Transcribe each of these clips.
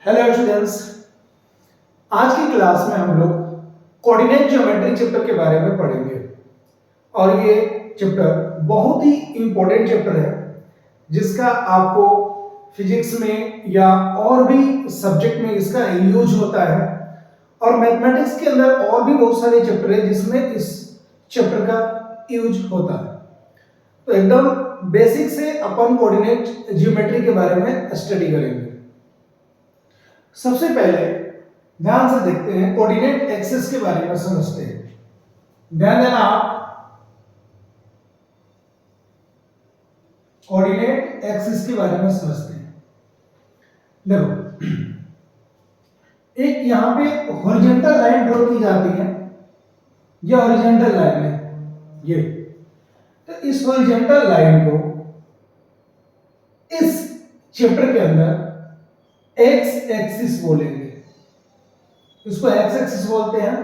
Hello students, आज की class में हम लोग कोऑर्डिनेट ज्योमेट्री चैप्टर के बारे में पढ़ेंगे और ये चैप्टर बहुत ही इंपॉर्टेंट चैप्टर है जिसका आपको फिजिक्स में या और भी सब्जेक्ट में इसका यूज होता है और मैथमेटिक्स के अंदर और भी बहुत सारे चैप्टर है जिसमें इस चैप्टर का यूज होता है। तो एकदम बेसिक से अपन कोऑर्डिनेट ज्योमेट्री के बारे में स्टडी करेंगे। सबसे पहले ध्यान से देखते हैं कोऑर्डिनेट एक्सिस के बारे में समझते हैं। ध्यान देना आप, कोऑर्डिनेट एक्सिस के बारे में समझते हैं। देखो, एक यहां पे हॉरिजॉन्टल लाइन ड्रॉ की जाती है, यह हॉरिजॉन्टल लाइन है ये। तो इस हॉरिजॉन्टल लाइन को इस चैप्टर के अंदर एक्स एक्सिस बोलेंगे, इसको एक्स एक्सिस बोलते हैं।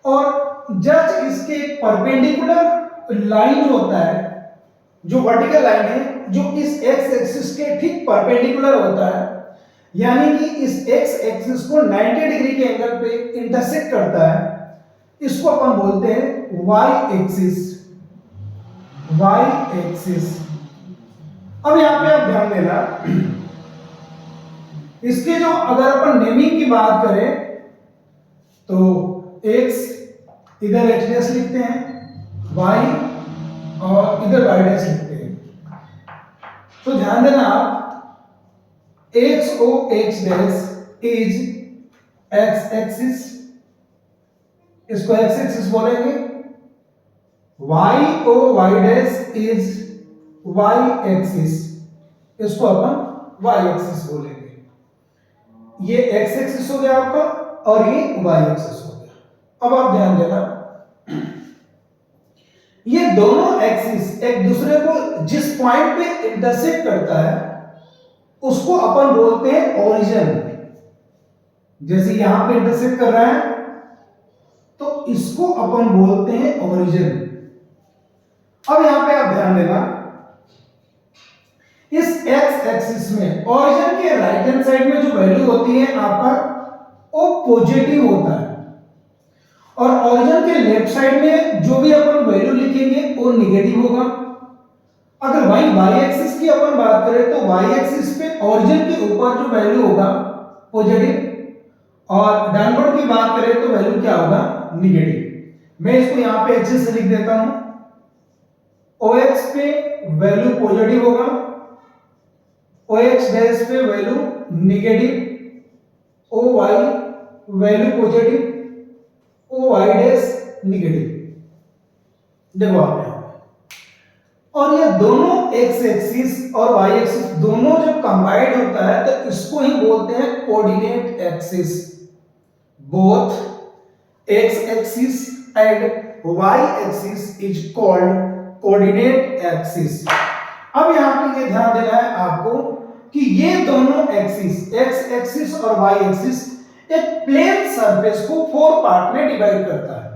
और जस्ट इसके परपेंडिकुलर लाइन होता है, जो वर्टिकल लाइन है जो इस एक्स एक्सिस के ठीक परपेंडिकुलर होता है, यानी कि इस एक्स एक्सिस को 90 डिग्री के एंगल पे इंटरसेक्ट करता है, इसको अपन बोलते हैं वाई एक्सिस। Y axis. अब यहां पे आप ध्यान देना, इसके जो अगर अपन नेमिंग की बात करें तो x इधर x डैश लिखते हैं, y और इधर y डैश लिखते हैं। तो ध्यान देना आप, x o x dash is x axis, इसको x एक्सिस बोलेंगे। y o y dash is y axis, इसको अपन y एक्सिस बोलेंगे। ये x एक्सिस हो गया आपका और ये y एक्सिस हो गया। अब आप ध्यान देना, ये दोनों एक्सिस एक दूसरे को जिस पॉइंट पे इंटरसेक्ट करता है उसको अपन बोलते हैं ओरिजिन। जैसे यहां पे इंटरसेक्ट कर रहा है तो इसको अपन बोलते हैं ओरिजिन। अब यहां पे आप ध्यान देना, इस x एक्सिस में ओरिजिन के राइट हैंड साइड में जो वैल्यू होती है आपका वो पॉजिटिव होता है और ओरिजिन के लेफ्ट साइड में जो भी अपन वैल्यू लिखेंगे वो नेगेटिव होगा। अगर वही y एक्सिस की अपन बात करें तो y एक्सिस पे ओरिजिन के ऊपर जो वैल्यू होगा पॉजिटिव और डाउनवर्ड की बात करें तो वैल्यू क्या होगा, नेगेटिव। मैं इसको यहां पे अच्छे से लिख देता हूं, OX पे वैल्यू पॉजिटिव होगा, OX डैश पे value negative, OY value positive, OY dash negative. देखो आप यहां पे, और ये दोनों x एक्सिस और y एक्सिस दोनों जब कंबाइंड होता है तो इसको ही बोलते हैं coordinate axis. Both x axis and y axis is called coordinate axis. अब यहां पे ये ध्यान देना है आपको कि ये दोनों एक्सिस x एक्सिस और y एक्सिस एक प्लेन सरफेस को 4 पार्ट में डिवाइड करता है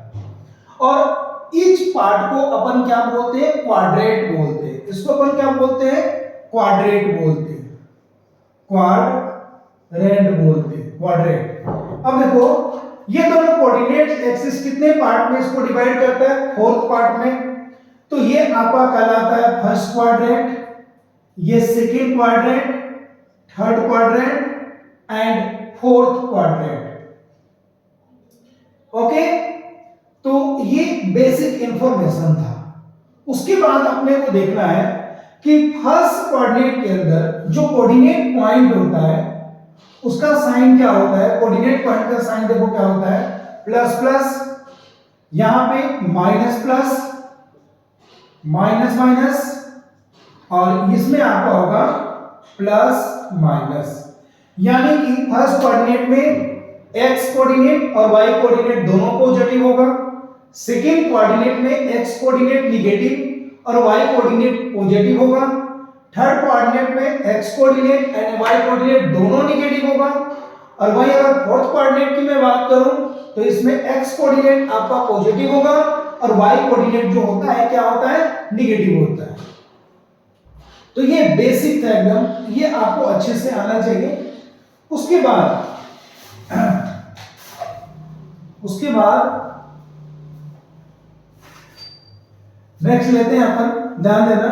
और ईच पार्ट को अपन क्या बोलते हैं, क्वाड्रेट बोलते हैं। इसको अपन क्या बोलते हैं, क्वाड्रेट बोलते हैं, क्वाड्रेंट बोलते हैं, क्वाड्रेट। अब देखो, ये दोनों कोऑर्डिनेट एक्सिस कितने पार्ट में इसको डिवाइड करता है, 4th पार्ट में। तो ये आपका कहलाता है फर्स्ट क्वाड्रेंट, ये second quadrant, third quadrant and fourth quadrant. Okay, तो ये बेसिक इंफॉर्मेशन था। उसके बाद अपने को देखना है कि फर्स्ट कोऑर्डिनेट के अंदर जो कोऑर्डिनेट पॉइंट होता है उसका साइन क्या होता है। कोऑर्डिनेट पॉइंट का साइन देखो क्या होता है, प्लस प्लस, यहां पे माइनस प्लस, माइनस माइनस, और इसमें आपका होगा प्लस माइनस। यानी कि फर्स्ट कोऑर्डिनेट में x कोऑर्डिनेट और y कोऑर्डिनेट दोनों पॉजिटिव होगा, सेकंड कोऑर्डिनेट में x कोऑर्डिनेट नेगेटिव और y कोऑर्डिनेट पॉजिटिव होगा, थर्ड कोऑर्डिनेट में x coordinate and y coordinate दोनों नेगेटिव होगा, और वही अगर फोर्थ कोऑर्डिनेट की मैं बात करूं तो इसमें x कोऑर्डिनेट आपका पॉजिटिव होगा और y कोऑर्डिनेट जो होता है क्या होता है, नेगेटिव होता है। तो ये बेसिक था एकदम, ये आपको अच्छे से आना चाहिए। उसके बाद नेक्स्ट लेते हैं अपन, ध्यान देना।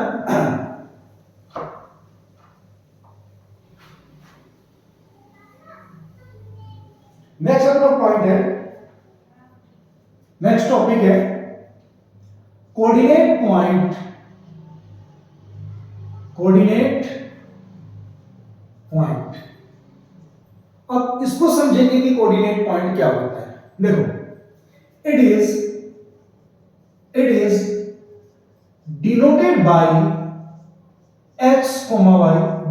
नेक्स्ट अपना पॉइंट है, नेक्स्ट टॉपिक है कोऑर्डिनेट पॉइंट। अब इसको समझेंगे कि कोऑर्डिनेट पॉइंट क्या होता है। देखो, it is denoted by x, y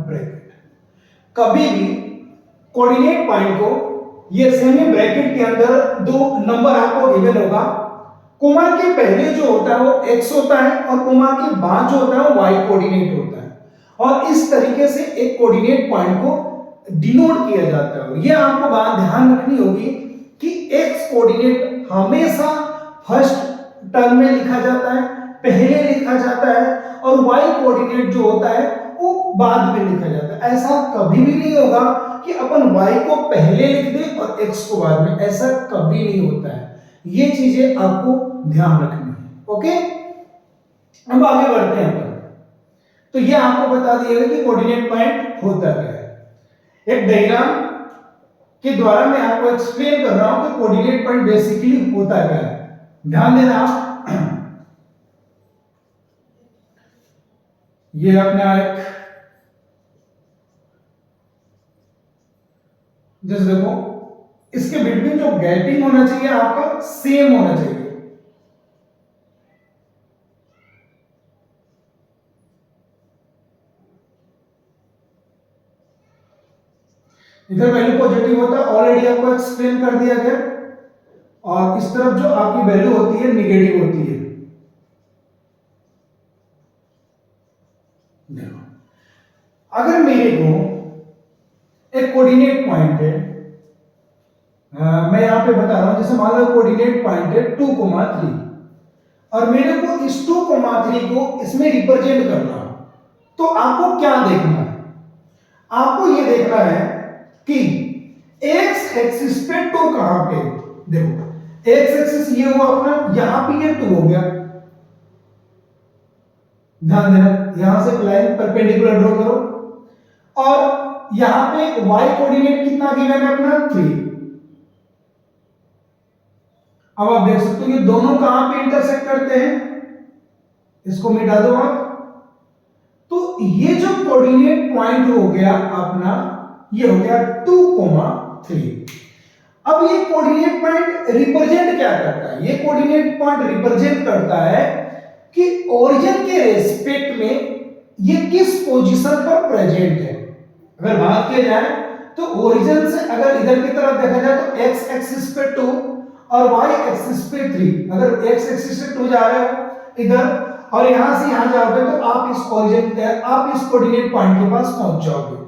bracket. कभी भी कोऑर्डिनेट पॉइंट को ये सेमी ब्रैकेट के अंदर दो नंबर आपको गिवन होगा, कोमा के पहले जो होता है वो x होता है और कोमा के बाद जो होता है वो y कोऑर्डिनेट होता है, और इस तरीके से एक कोऑर्डिनेट पॉइंट को डिनोट किया जाता है। ये आपको बात ध्यान रखनी होगी कि x कोऑर्डिनेट हमेशा फर्स्ट टर्म में लिखा जाता है, पहले लिखा जाता है, और y कोऑर्डिनेट जो होता है वो बाद में लिखा जाता है। ऐसा कभी भी नहीं होगा कि अपन y को पहले लिख दें और x को बाद में, ऐसा कभी नहीं होता है। ये चीजें आपको ध्यान रखनी है। ओके, अब आगे बढ़ते हैं अपन। तो ये आपको बता दिया कि कोऑर्डिनेट पॉइंट होता क्या है। एक डायग्राम के द्वारा मैं आपको एक्सप्लेन कर रहा हूं कि कोऑर्डिनेट पॉइंट बेसिकली होता क्या है। ध्यान देना आप। ये अपना एक, जैसे देखो, इसके बिटवीन जो गैपिंग होना चाहिए आपका सेम होना चाहिए। इधर वैल्यू पॉजिटिव होता है, ऑलरेडी आपको एक्सप्लेन कर दिया गया, और इस तरफ जो आपकी वैल्यू होती है निगेटिव होती है। देखो, अगर मेरे को एक कोऑर्डिनेट पॉइंट है, मैं यहां पे बता रहा हूं, जैसे मान लो कोऑर्डिनेट पॉइंट है 2,3, और मेरे को इस 2,3 को इसमें रिप्रेजेंट करना, तो आपको क्या देखना है? आपको ये देखना है कि एक्स एक्सिस पे 2 कहां पे, देखो एक्स एक्सिस ये हुआ अपना, यहां पे ये 2 हो गया। ध्यान देना, यहां से लाइन परपेंडिकुलर ड्रॉ करो, और यहां पे y कोऑर्डिनेट कितना गिवन है अपना 3। अब आप देख सकते हो ये दोनों कहां पे इंटरसेक्ट करते हैं, इसको मिटा दो आप। तो ये जो कोऑर्डिनेट पॉइंट हो गया अपना, ये हो गया 2,3। अब ये कोऑर्डिनेट पॉइंट रिप्रेजेंट क्या करता है? ये कोऑर्डिनेट पॉइंट रिप्रेजेंट करता है कि ओरिजिन के रेस्पेक्ट में ये किस पोजीशन पर प्रेजेंट है। अगर बात की जाए तो ओरिजिन से अगर इधर की तरफ देखा जाए तो x एक्सिस पे 2 और y एक्सिस पे 3। अगर x एक्सिस से 2 जा रहे हो इधर और यहां से यहां जाओगे तो आप इस ओरिजिन, आप इस कोऑर्डिनेट पॉइंट के पास पहुंच जाओगे।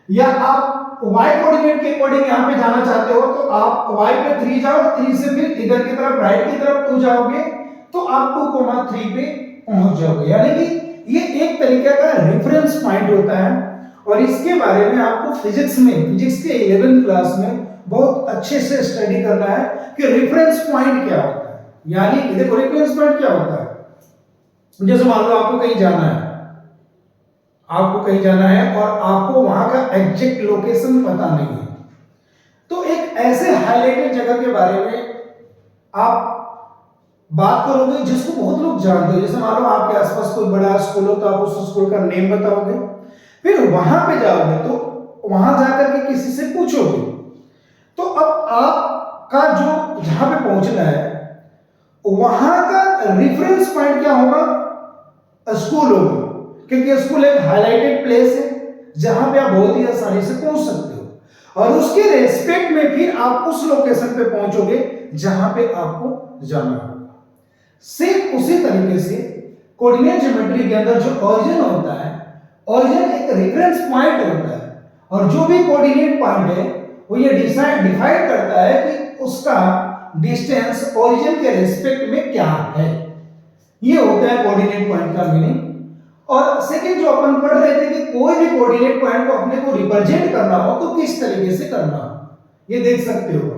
या आप y कोऑर्डिनेट के अकॉर्डिंग यहां पे जाना चाहते हो तो आप y पे 3 जाओ, 3 से फिर इधर की तरफ राइट की तरफ 2 जाओगे तो आप 2,3 पे पहुंच जाओगे। यानी कि ये एक तरीके का रेफरेंस पॉइंट होता है, और इसके बारे में आपको फिजिक्स के 11th क्लास में बहुत अच्छे से स्टडी करना है कि रेफरेंस पॉइंट क्या होता है। यानी कि देखो, रेफरेंस पॉइंट क्या होता है, जैसे मान लो आपको कहीं जाना है और आपको वहां का एग्जैक्ट लोकेशन पता नहीं है, तो एक ऐसे हाईलाइटेड जगह के बारे में आप बात करोगे जिसको बहुत लोग जानते हो। जैसे मान लो आपके आसपास कोई बड़ा स्कूल हो तो आप उस स्कूल का नेम बताओगे, फिर वहां पे जाओगे तो वहां जाकर के किसी से पूछोगे, तो अब आपका जो जहां पे पहुंचना है वहां का रेफरेंस पॉइंट क्या होगा? स्कूल होगा, क्योंकि स्कूल एक हाईलाइटेड प्लेस है जहां पे आप बहुत ही आसानी से पहुंच सकते हो, और उसके रेस्पेक्ट में फिर आप उस लोकेशन पे पहुंचोगे जहां पे आपको जाना होगा। सिर्फ उसी तरीके से कोऑर्डिनेट ज्योमेट्री के अंदर जो ओरिजिन होता है, ओरिजिन एक रेफरेंस पॉइंट होता है, और जो भी कोऑर्डिनेट पॉइंट है वो ये डिफाइन करता है कि उसका डिस्टेंस ओरिजिन के रेस्पेक्ट में क्या है। ये होता है कोऑर्डिनेट पॉइंट का मीनिंग। और सेकंड जो अपन पढ़ रहे थे कि कोई भी कोऑर्डिनेट पॉइंट को अपने को रिप्रेजेंट करना हो तो किस तरीके से करना हो, ये देख सकते हो।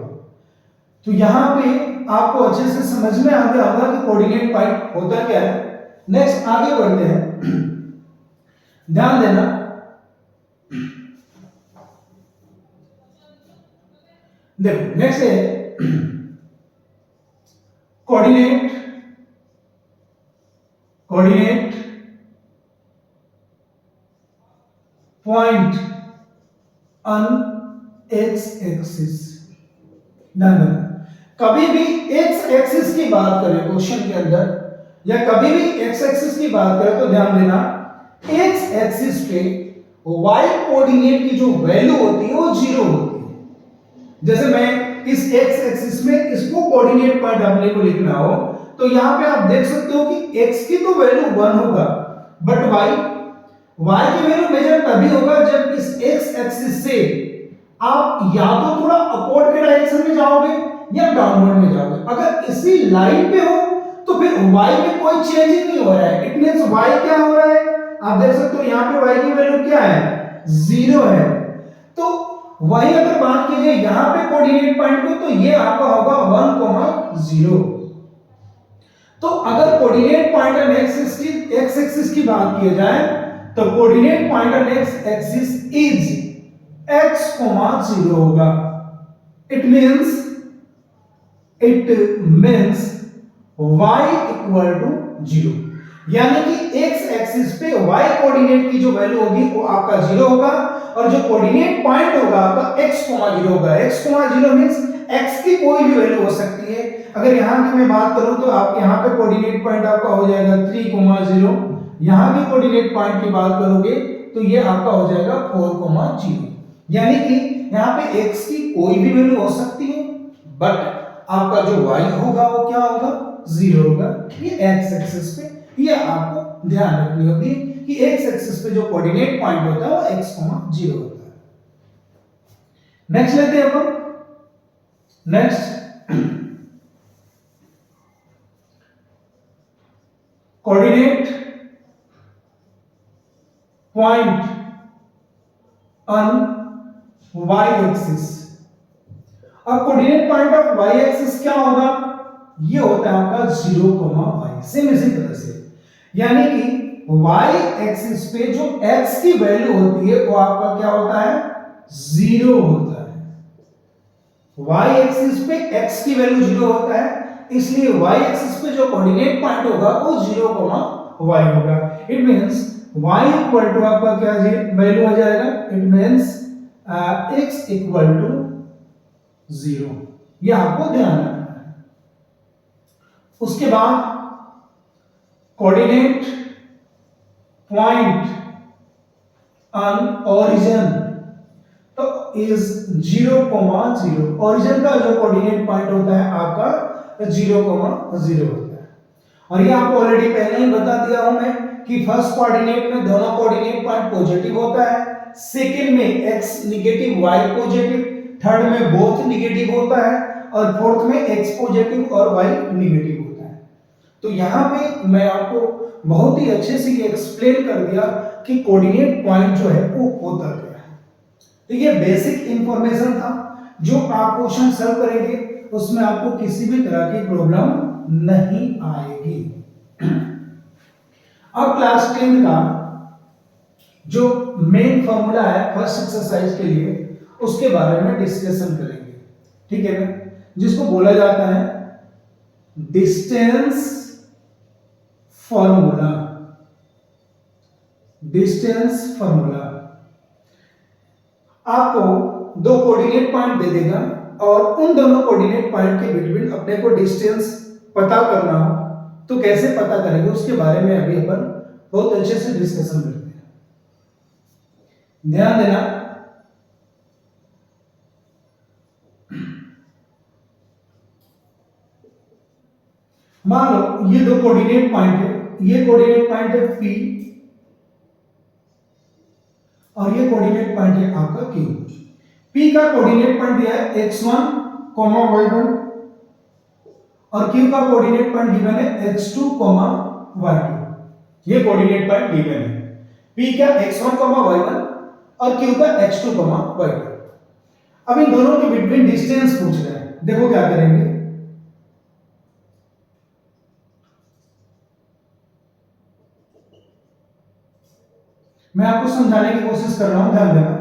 तो यहां पे आपको अच्छे से समझ में आ गया होगा कि कोऑर्डिनेट पॉइंट होता क्या है। नेक्स्ट आगे बढ़ते हैं, ध्यान देना। देखो नेक्स्ट है coordinate point on x axis. ध्यान देना, कभी भी एक्स एक्सिस की बात करें क्वेश्चन के अंदर या कभी भी एक्स एक्सिस की बात करें तो ध्यान देना एक्स एक्सिस पे वाई कोऑर्डिनेट की जो वैल्यू होती है वो जीरो होती है। जैसे मैं इस एक्स एक्सिस में इसको कोऑर्डिनेट पॉइंट अपने को लिखना हो तो यहां पे आप देख सकते हो कि x की तो वैल्यू 1 होगा, बट y की वैल्यू मेजर तभी होगा जब इस x एक्सिस से आप या तो थोड़ा अपवर्ड के डायरेक्शन में जाओगे या डाउनवर्ड में जाओगे। अगर इसी लाइन पे हो तो फिर y में कोई चेंज ही नहीं हो रहा है। इट मींस y क्या हो रहा है, आप देख सकते हो यहां पे y की वैल्यू क्या है, 0 है। तो वही अगर बात की जाए यहां पे कोऑर्डिनेट पॉइंट को तो ये आपका होगा 1, 0। तो अगर coordinate point on x axis की बात की जाए तो coordinate point on x axis is x, 0 होगा। It means y equal to 0, यानी कि x एक्सिस पे y कोऑर्डिनेट की जो वैल्यू होगी वो आपका 0 होगा और जो कोऑर्डिनेट पॉइंट होगा आपका x, 0 होगा। x, 0 मींस x की कोई भी वैल्यू हो सकती है। अगर यहां की मैं बात करूं तो आप यहां पे कोऑर्डिनेट पॉइंट आपका हो जाएगा 3, 0। यहां के कोऑर्डिनेट पॉइंट की बात करोगे तो ये आपका हो जाएगा 4, 0, यानी कि यहां पे x की कोई भी वैल्यू हो सकती है, बट आपका जो y होगा वो क्या होगा, 0 होगा। ये x एक्सिस पे ये आपको ध्यान रखनी होगी कि x एक्सिस पे जो कोऑर्डिनेट पॉइंट होता है वो x, 0 होता है। नेक्स्ट लेते हैं अपन, next coordinate point on y axis. अब coordinate point of y axis क्या होगा, ये होता है आपका 0, y। सेम इसी तरह से, यानी कि y एक्सिस पे जो x की वैल्यू होती है वो आपका क्या होता है, 0 होता है। y एक्सिस पे x की वैल्यू 0 होता है, इसलिए y एक्सिस पे जो कोऑर्डिनेट पॉइंट होगा वो 0, y होगा। It means y equal to आपका क्या वैल्यू हो जाएगा, it means x equal to 0। ये आपको ध्यान रखना है। उसके बाद कोऑर्डिनेट पॉइंट ऑन ओरिजिन तो इज 0, 0। ओरिजिन का जो कोऑर्डिनेट पॉइंट होता है आपका 0, 0 होता है। और ये आपको ऑलरेडी पहले ही बता दिया हूं मैं कि फर्स्ट कोऑर्डिनेट में दोनों कोऑर्डिनेट पॉइंट पॉजिटिव होता है, सेकंड में x negative y positive, third में बोथ नेगेटिव होता है और फोर्थ में x पॉजिटिव और y नेगेटिव होता है। तो यहां पे मैं आपको बहुत ही अच्छे से ये एक्सप्लेन कर दिया कि कोऑर्डिनेट पॉइंट जो है वो होता क्या है। तो ये बेसिक इंफॉर्मेशन था, जो आप क्वेश्चन सॉल्व करेंगे उसमें आपको किसी भी तरह की प्रॉब्लम नहीं आएगी। अब क्लास 10 का जो मेन फॉर्मूला है फर्स्ट एक्सरसाइज के लिए उसके बारे में डिस्कशन करेंगे, ठीक है ना, जिसको बोला जाता है डिस्टेंस फॉर्मूला। डिस्टेंस फॉर्मूला आपको दो कोऑर्डिनेट पॉइंट दे देगा और उन दोनों कोऑर्डिनेट पॉइंट के बिटवीन अपने को डिस्टेंस पता करना हो तो कैसे पता करेंगे उसके बारे में अभी अपन बहुत अच्छे से डिस्कशन करते हैं। ध्यान देना, मान लो ये दो कोऑर्डिनेट पॉइंट है, ये कोऑर्डिनेट पॉइंट है P और ये कोऑर्डिनेट पॉइंट है आपका Q। P का कोऑर्डिनेट पॉइंट दिया है x1, y1 और Q का कोऑर्डिनेट पॉइंट गिवन है x2, y2। ये कोऑर्डिनेट पॉइंट गिवन है। P क्या x1, y1 और Q का x2, y2। अब इन दोनों के बिटवीन डिस्टेंस पूछ रहे हैं। देखो क्या करेंगे, मैं आपको समझाने की कोशिश कर रहा हूं, ध्यान देना।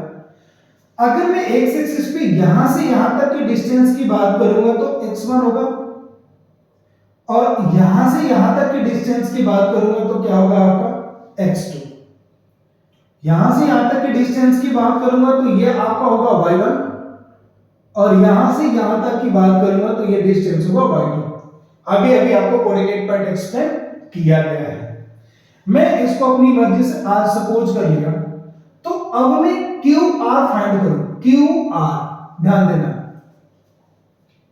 अगर मैं एक्स एक्सिस पे यहां से यहां तक के डिस्टेंस की बात करूंगा तो x1 होगा, और यहां से यहां तक के डिस्टेंस की बात करूंगा तो क्या होगा आपका x2। यहां से यहां तक के डिस्टेंस की बात करूंगा तो ये आपका होगा y1, और यहां से यहां तक की बात करूंगा तो ये डिस्टेंस होगा y2। अभी अभी आपको कोऑर्डिनेट पॉइंट एक्सप्लेन किया गया है। मैं इसको अपनी मर्जी से आज सपोज कर लिया, तो अब मैं QR फाइंड करूं। QR, ध्यान देना,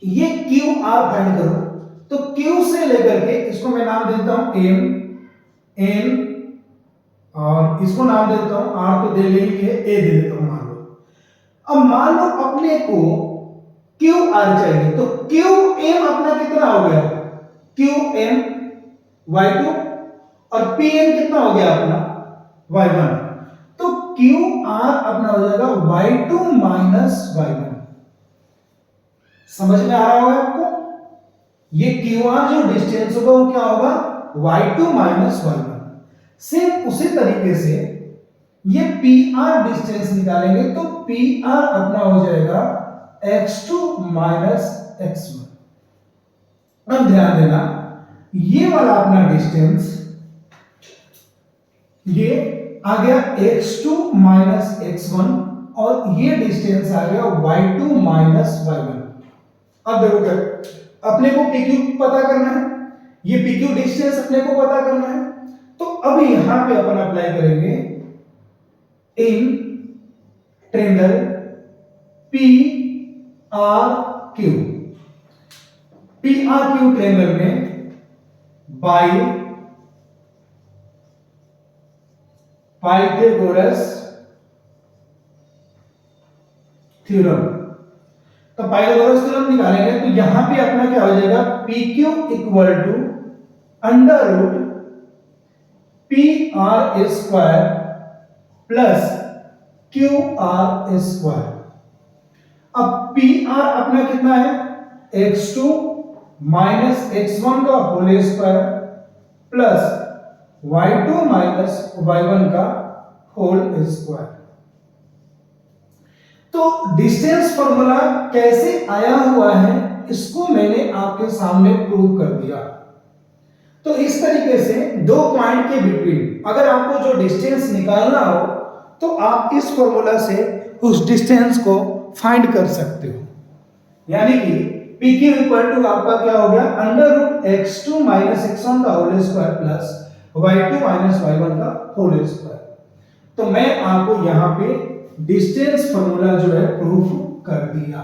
ये QR फाइंड करूं तो Q से लेकर के इसको मैं नाम देता हूं M, N, और इसको नाम देता हूं R, तो दे लेंगे A दे देता हूं, मान लो। अब मान लो अपने को QR चाहिए, तो QM अपना कितना हो गया, QM y2, और PN कितना हो गया अपना y1, तो QR अपना हो जाएगा y2 माइनस y1। समझ में आ रहा होगा आपको? ये QR जो डिस्टेंस होगा वो क्या होगा, y2 माइनस y1। सेम उसी तरीके से ये PR डिस्टेंस निकालेंगे तो PR अपना हो जाएगा x2 माइनस x1। अब ध्यान देना, ये वाला अपना डिस्टेंस ये आ गया x2 माइनस x1, और ये डिस्टेंस आ गया y2 माइनस y1। अब देखो क्या, अपने को PQ पता करना है, ये PQ डिस्टेंस अपने को पता करना है, तो अभी यहां पे अपन अप्लाई करेंगे in triangle PRQ। PRQ triangle में बाई पाइथागोरस थ्योरम, तो पाइथागोरस थ्योरम निकालेंगे तो यहां पे अपना क्या हो जाएगा, PQ equal to under root PR square plus QR square. अब PR अपना कितना है, x2 माइनस x1 का whole square plus y2 minus y1 का होल स्क्वायर। तो डिस्टेंस फॉर्मूला कैसे आया हुआ है इसको मैंने आपके सामने प्रूव कर दिया। तो इस तरीके से दो पॉइंट के बिटवीन अगर आपको जो डिस्टेंस निकालना हो तो आप इस फॉर्मूला से उस डिस्टेंस को फाइंड कर सकते हो। यानी कि PQ इक्वल टू आपका क्या हो गया, under root x2 minus x1 का whole square plus y2 minus y1 का होल स्क्वायर। तो मैं आपको यहां पे डिस्टेंस फॉर्मूला जो है प्रूफ कर दिया।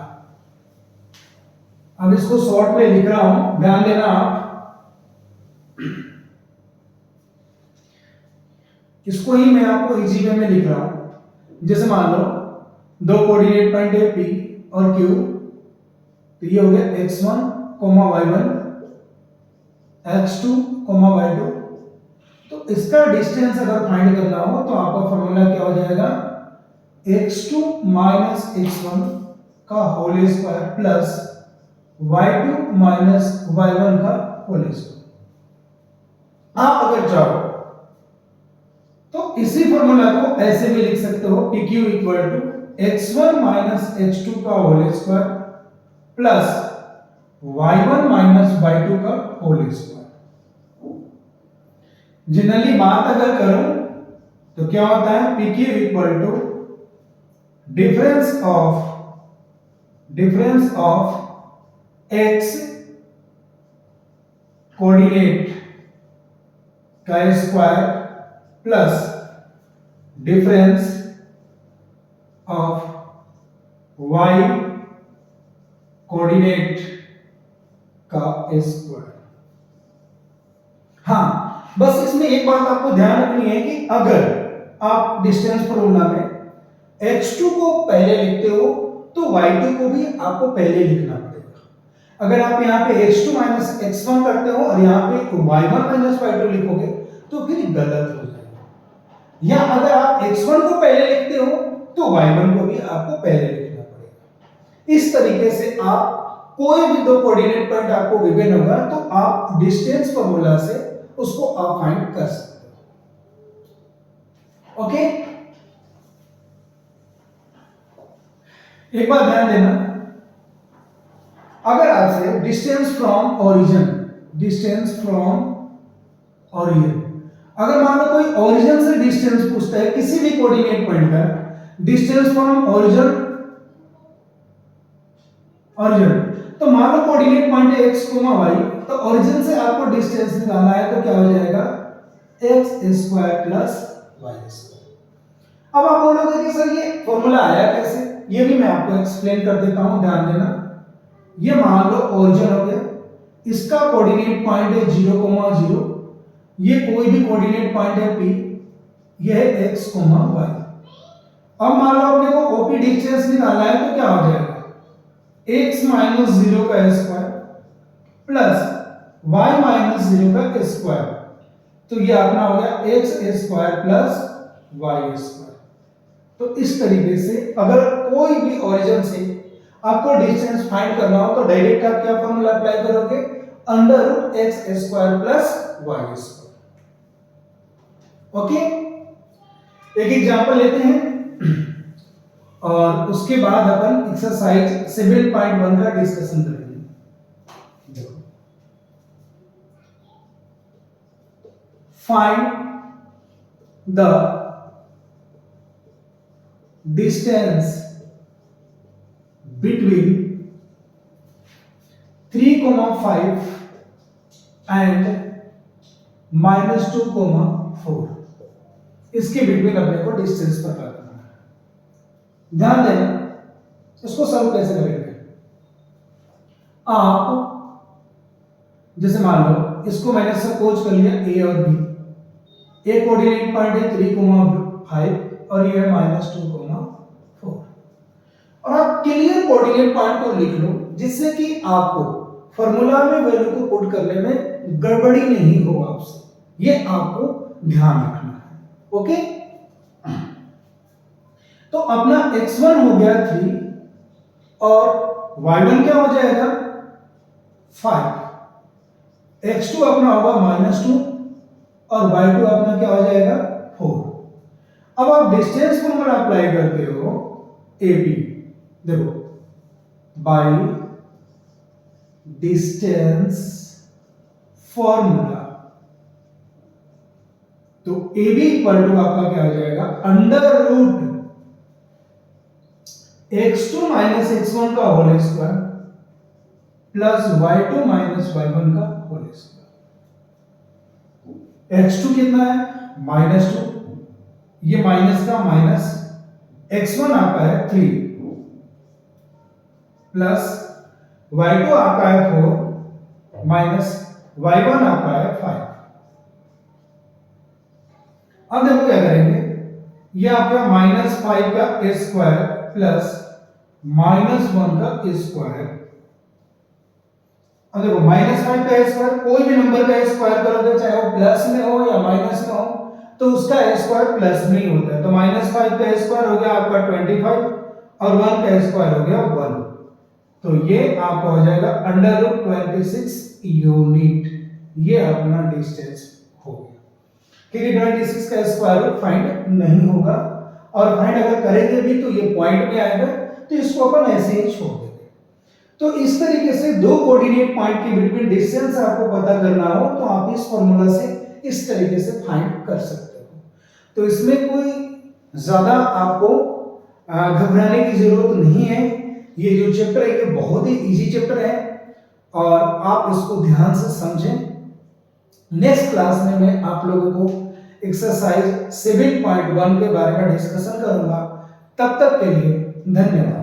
अब इसको शॉर्ट में लिख रहा हूं, ध्यान देना आप, इसको ही मैं आपको इजी वे में लिख रहा हूं। जैसे मान लो दो कोऑर्डिनेट पॉइंट है P और Q, तो ये हो गया x1, y1, x2, y2। तो इसका डिस्टेंस अगर फाइंड करना हो तो आपका फॉर्मूला क्या हो जाएगा, x2 माइनस x1 का whole square plus y2 minus y1 का होल स्क्वायर। आप अगर चाहो तो इसी फॉर्मूला को ऐसे भी लिख सकते हो, PQ equal to x1 minus h2 का whole square plus y1 minus y2 का होल स्क्वायर। जनरली बात अगर करूं तो क्या होता है, PQ equal to difference of x coordinate का square plus difference of y coordinate का स्क्वायर। हाँ, बस इसमें एक बात आपको ध्यान रखनी है कि अगर आप डिस्टेंस फॉर्मूला में x2 को पहले लिखते हो तो y2 को भी आपको पहले लिखना पड़ेगा। अगर आप यहाँ पे x2 माइनस x1 करते हो और यहाँ पे y1 माइनस y2 लिखोगे तो फिर गलत हो जाएगा। या अगर आप x1 को पहले लिखते हो तो y1 को भी आपको पहले लिखना पड़ेगा। इस तरीके से आप कोई भी दो कोऑर्डिनेट पॉइंट आपको गिवन होगा तो आप डिस्टेंस फॉर्मूला से उसको आप फाइंड कर सकते हो। ओके, एक बात ध्यान देना, अगर आपसे डिस्टेंस फ्रॉम ओरिजिन अगर मान लो कोई ओरिजिन से डिस्टेंस पूछता है किसी भी कोऑर्डिनेट पॉइंट का, डिस्टेंस फ्रॉम ओरिजिन तो मान लो कोऑर्डिनेट पॉइंट है x, y, तो ओरिजिन से आपको डिस्टेंस निकालना है तो क्या हो जाएगा x² + y²। अब आप बोलोगे कि सर ये फॉर्मूला आया कैसे, ये भी मैं आपको एक्सप्लेन कर देता हूं, ध्यान देना। ये मान लो ओरिजिन हो गया, इसका कोऑर्डिनेट पॉइंट है 0, 0, ये कोई भी कोऑर्डिनेट पॉइंट है p, ये है x, y। अब मान लो अपने को OP डिस्टेंस निकालना है तो क्या हो जाएगा x - 0 का स्क्वायर प्लस y - 0 का स्क्वायर, तो ये अपना हो गया x² + y²। तो इस तरीके से अगर कोई भी ओरिजिन से आपको डिस्टेंस फाइंड करना हो तो डायरेक्ट आप क्या फॉर्मूला अप्लाई करोगे, √x² + y²। ओके, एक एग्जांपल लेते हैं और उसके बाद अपन एक्सरसाइज 7.1 का डिस्कशन करेंगे। देखो, find the distance between 3,5 and -2,4। इसके बिटवीन अपने को डिस्टेंस पता करना है। ध्यान देना, इसको सॉल्व कैसे करेंगे। आप जैसे मान लो इसको मैंने सपोज कर लिया a और b, ए कोऑर्डिनेट पॉइंट है 3,5 और ये है -2,4, और आप क्लियर कोऑर्डिनेट पॉइंट को लिख लो जिससे कि आपको फॉर्मूला में वैल्यू को पुट करने में गड़बड़ी नहीं हो आपसे, ये आपको ध्यान रखना है। ओके, तो अपना x1 हो गया 3 और y1 क्या हो जाएगा 5, x2 अपना होगा -2 और y2 अपना क्या हो जाएगा 4। अब आप डिस्टेंस फॉर्मूला अप्लाई करते हो AP, देखो बाय डिस्टेंस फॉर्मूला, तो AB = आपका क्या हो जाएगा √x2 - x1 का whole square plus y2 - y1 का होल स्क्वायर। x2 कितना है -2, ये माइनस का माइनस, x1 आपका है 3 प्लस y2 आपका है 4 माइनस y1 आपका है 5। अब देखो क्या करेंगे, ये आपका -5 का स्क्वायर प्लस -1 का स्क्वायर। अब देखो -5 का स्क्वायर, कोई भी नंबर का स्क्वायर करोगे चाहे वो प्लस में हो या माइनस में हो तो उसका स्क्वायर प्लस में ही होता है। तो -5 का स्क्वायर हो गया आपका 25 और 1 का स्क्वायर हो गया 1, तो ये आपका हो जाएगा √26 यूनिट। ये अपना डिस्टेंस हो गया, क्योंकि 26 का स्क्वायर रूट फाइंड नहीं होगा, और फाइंड अगर करेंगे भी तो ये पॉइंट में आएगा, तो इसको अपन ऐसे ही छोड़ देंगे। तो इस तरीके से दो कोऑर्डिनेट पॉइंट के बिटवीन डिस्टेंस आपको पता करना हो तो आप इस फॉर्मूला से इस तरीके से फाइंड कर सकते हो। तो इसमें कोई ज्यादा आपको घबराने की जरूरत नहीं है। ये जो चैप्टर है ये बहुत ही इजी चैप्टर है और आप इसको ध्यान से समझें। नेक्स्ट क्लास में मैं आप लोगों को एक्सरसाइज 7.1 के बारे में डिस्कशन करूंगा। तब तक के लिए धन्यवाद।